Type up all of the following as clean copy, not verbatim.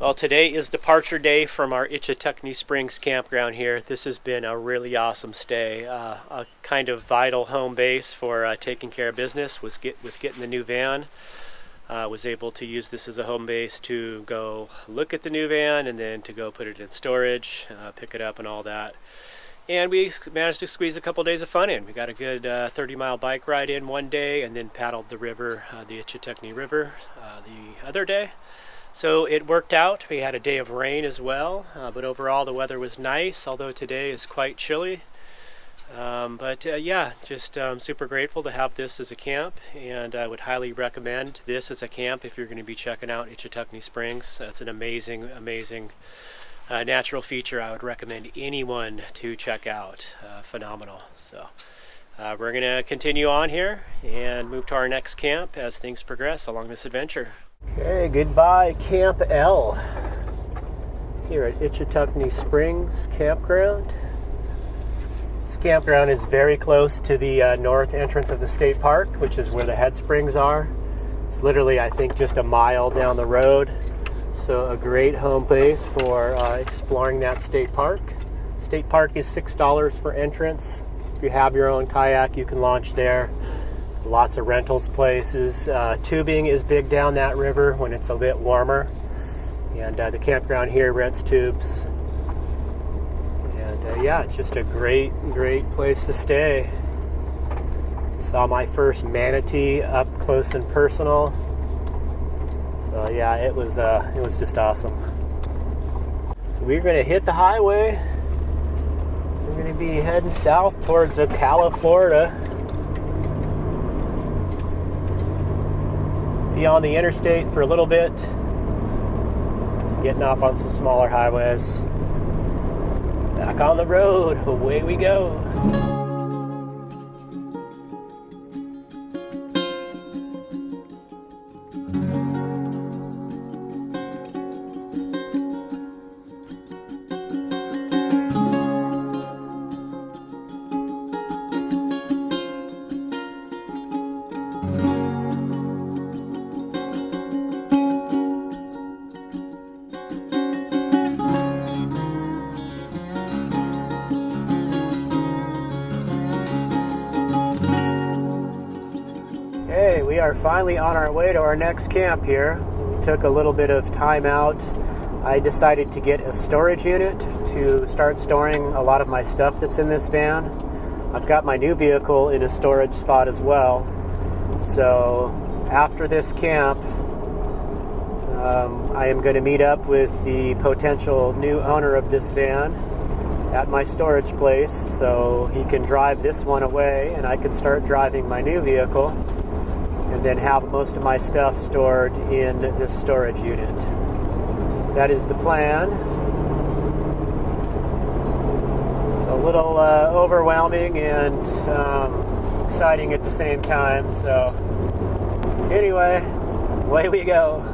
Well, today is departure day from our Ichetucknee Springs campground here. This has been a really awesome stay. A kind of vital home base for taking care of business with getting the new van. Was able to use this as a home base to go look at the new van and then to go put it in storage, pick it up and all that. And we managed to squeeze a couple days of fun in. We got a good 30-mile bike ride in one day and then paddled the river, the Ichetucknee River, the other day. So it worked out. We had a day of rain as well, but overall the weather was nice, although today is quite chilly. Yeah, just super grateful to have this as a camp, and I would highly recommend this as a camp if you're going to be checking out Ichetucknee Springs. That's an amazing natural feature I would recommend anyone to check out. Phenomenal. So we're going to continue on here and move to our next camp as things progress along this adventure. Okay, goodbye Camp L here at Ichetucknee Springs Campground. This campground is very close to the north entrance of the state park, which is where the head springs are. It's literally, I think, just a mile down the road. So a great home base for exploring that state park. State park is $6 for entrance. If you have your own kayak, you can launch there. Lots of rentals places. Tubing is big down that river when it's a bit warmer. And the campground here rents tubes. And yeah, it's just a great place to stay. Saw my first manatee up close and personal. So yeah, it was just awesome. So we're going to hit the highway. We're going to be heading south towards Ocala, Florida. Be on the interstate for a little bit, getting off on some smaller highways. Back on the road, away we go. Okay, we are finally on our way to our next camp here. We took a little bit of time out. I decided to get a storage unit to start storing a lot of my stuff that's in this van. I've got my new vehicle in a storage spot as well. So after this camp, I am going to meet up with the potential new owner of this van at my storage place so he can drive this one away and I can start driving my new vehicle and then have most of my stuff stored in this storage unit. That is the plan. It's a little overwhelming and exciting at the same time. So anyway, away we go.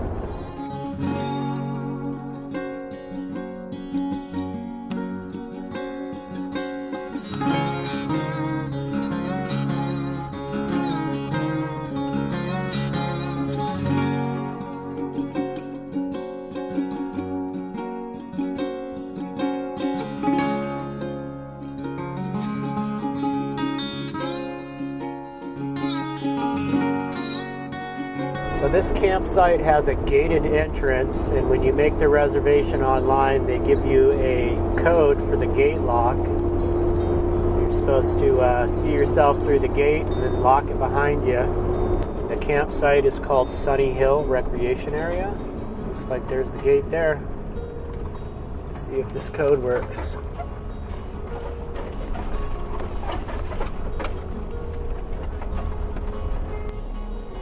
So this campsite has a gated entrance, and when you make the reservation online, they give you a code for the gate lock. So you're supposed to see yourself through the gate and then lock it behind you. The campsite is called Sunny Hill Recreation Area. Looks like there's the gate there. Let's see if this code works.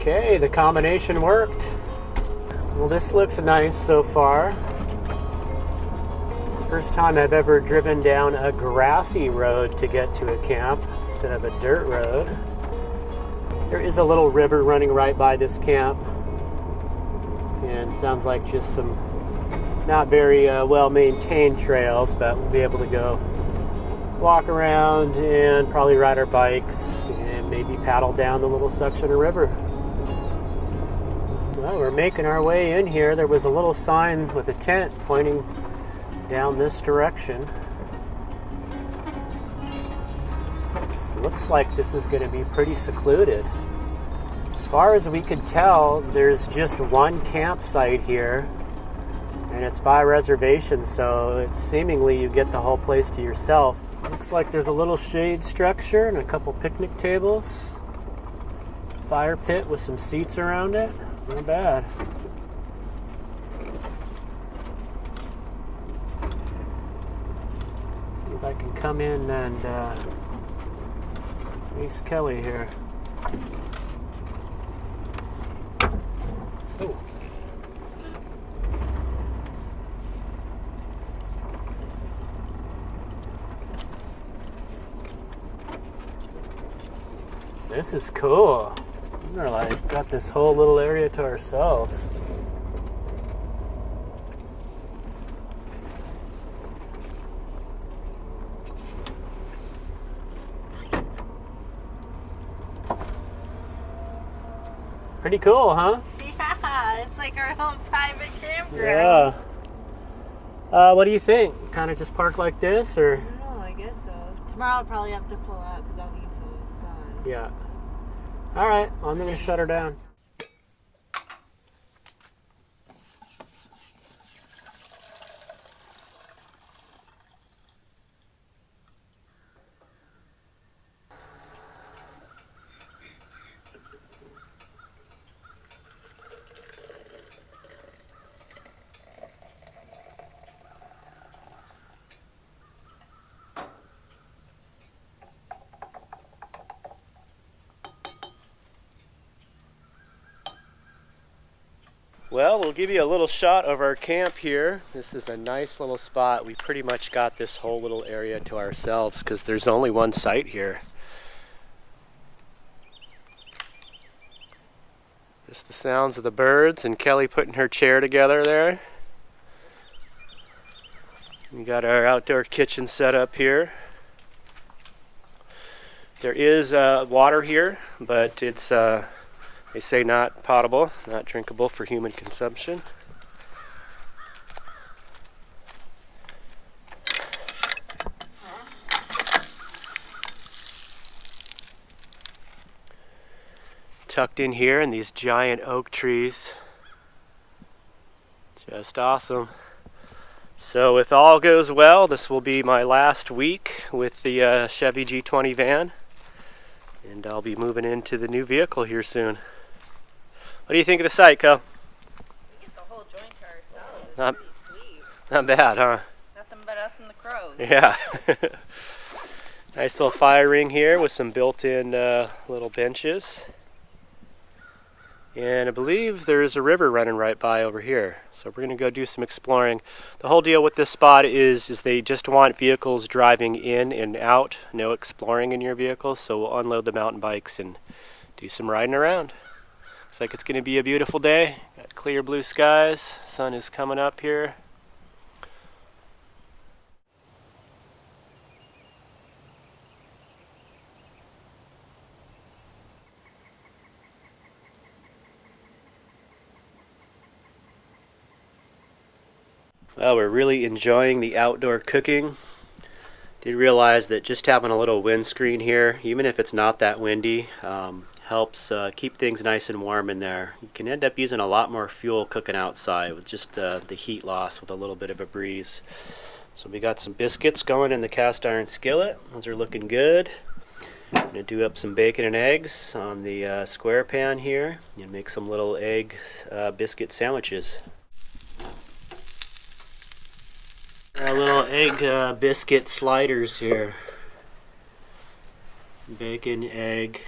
Okay, the combination worked. Well, this looks nice so far. It's the first time I've ever driven down a grassy road to get to a camp instead of a dirt road. There is a little river running right by this camp. And sounds like just some not very well-maintained trails, but we'll be able to go walk around and probably ride our bikes and maybe paddle down the little section of river. Well, we're making our way in here. There was a little sign with a tent pointing down this direction. Looks like this is going to be pretty secluded. As far as we could tell, there's just one campsite here, and it's by reservation, so it's seemingly you get the whole place to yourself. Looks like there's a little shade structure and a couple picnic tables. Fire pit with some seats around it. Not bad. See if I can come in and face Kelly here. Oh. This is cool. We're like got this whole little area to ourselves. Pretty cool, huh? Yeah, it's like our own private campground. Yeah. What do you think? Kind of just park like this, or? I don't know, I guess so. Tomorrow I'll probably have to pull out because I'll need some sun. Yeah. All right, I'm going to shut her down. Well, we'll give you a little shot of our camp here. This is a nice little spot. We pretty much got this whole little area to ourselves because there's only one site here. Just the sounds of the birds and Kelly putting her chair together there. We got our outdoor kitchen set up here. There is water here, but it's they say not potable, not drinkable for human consumption. Tucked in here in these giant oak trees. Just awesome. So if all goes well, this will be my last week with the Chevy G20 van. And I'll be moving into the new vehicle here soon. What do you think of the site, Kel? We get the whole joint to ourselves. Not, Pretty sweet. not bad, huh? Nothing but us and the crows. Yeah. Nice little fire ring here with some built-in little benches. And I believe there's a river running right by over here. So we're going to go do some exploring. The whole deal with this spot is they just want vehicles driving in and out, no exploring in your vehicle. So we'll unload the mountain bikes and do some riding around. Looks like it's going to be a beautiful day. Got clear blue skies. Sun is coming up here. Well, we're really enjoying the outdoor cooking. Did realize that just having a little windscreen here, even if it's not that windy, helps keep things nice and warm in there. You can end up using a lot more fuel cooking outside with just the heat loss with a little bit of a breeze. So we got some biscuits going in the cast iron skillet. Those are looking good. I'm going to do up some bacon and eggs on the square pan here and make some little egg biscuit sandwiches. Our little egg biscuit sliders here. Bacon, egg,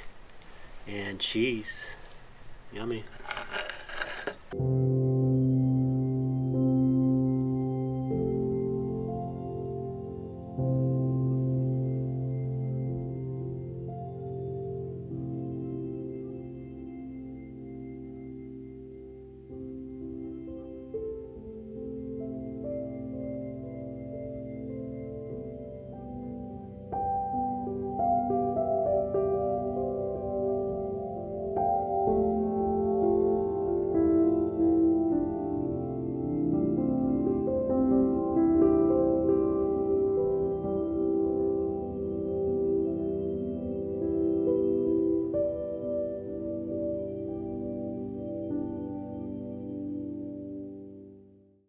and cheese. Yummy.